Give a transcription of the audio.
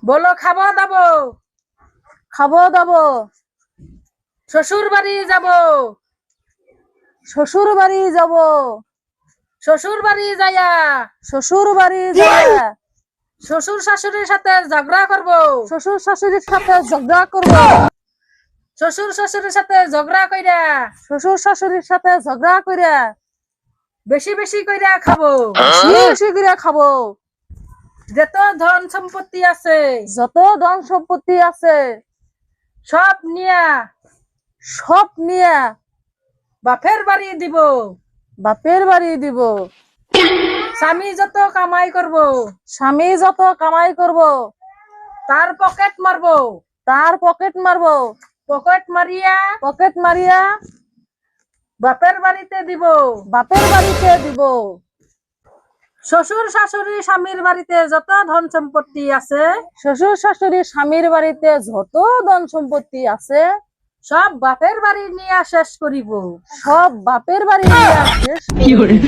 বলো খাবো দাবো, খাবো দাবো, শ্বশুর বাড়ি যাব, শ্বশুর বাড়ি যাব, শ্বশুর বাড়ি যাইয়া শ্বশুর বাড়ি যায়, শ্বশুর শাশুড়ির সাথে ঝগড়া করব, শ্বশুর শাশুড়ির সাথে ঝগড়া করব, শ্বশুর শাশুড়ির সাথে ঝগড়া কইরা শ্বশুর শাশুড়ির সাথে ঝগড়া করে বেশি বেশি কইরা খাবো, বেশি বেশি করে খাবো। যত ধন সম্পত্তি আছে যত ধন সম্পত্তি আছে সব নিয়া সব নিয়ে বাপের বাড়ি দিব, বাপের বাড়ি দিব। স্বামী যত কামাই করব স্বামী যত কামাই করব তার পকেট মারবো, তার পকেট মারবো, পকেট মারিয়া পকেট মারিয়া বাপের বাড়িতে দিব, বাপের বাড়িতে দিব। শ্বশুর শাশুড়ি স্বামীর বাড়িতে যত ধন সম্পত্তি আছে শ্বশুর শাশুড়ি স্বামীর বাড়িতে যত ধন সম্পত্তি আছে সব বাপের বাড়ি নিয়ে শেষ করিব। সব বাপের বাড়ি নিয়ে শেষ করব।